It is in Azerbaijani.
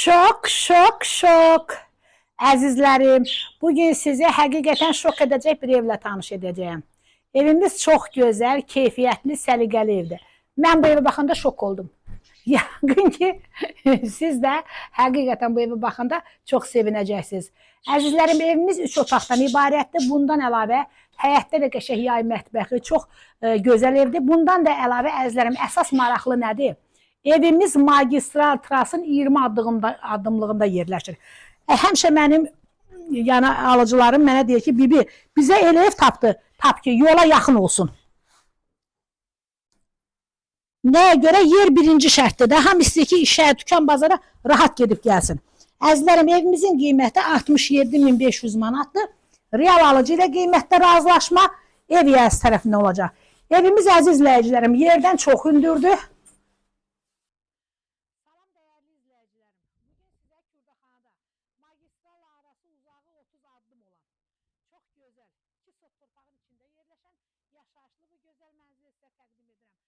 Şok. Əzizlərim, bugün sizi həqiqətən şok edəcək bir evlə tanış edəcəyim. Evimiz çox gözəl, keyfiyyətli, səliqəli evdir. Mən bu evə baxanda şok oldum. Yəqin ki, siz də həqiqətən bu evə baxanda çox sevinəcəksiniz. Əzizlərim, evimiz 3 otaqdan ibarətdir. Bundan əlavə həyətdə də qəşəng yay mətbəxi, çox gözəl evdir. Bundan da əlavə əzizlərim, əsas maraqlı nədir? Evimiz magistral trasın 20 addımlığında yerləşir. Həmişə mənim alıcılarım mənə deyir ki, Bibi, bizə elə ev tap ki, yola yaxın olsun. Nəyə görə? Yer birinci şərtdir. Hamı istəyir ki, işə, dükan, bazara rahat gedib gəlsin. Əzizlərim, evimizin qiyməti 67.500 manatdır. Real alıcı ilə qiymətdə razılaşma ev yəz tərəfindən olacaq. Evimiz, əziz izləyicilərim, yerdən çox hündürdür. Salam dəyərli izləyicilərim. Bugün sizə Kürdaxanada magistralla arası uzağı 30 addım olan, çox gözəl, 2 sot torpağın içində yerləşən yaşayışlı bu gözəl mənzili sizə təqdim edirəm.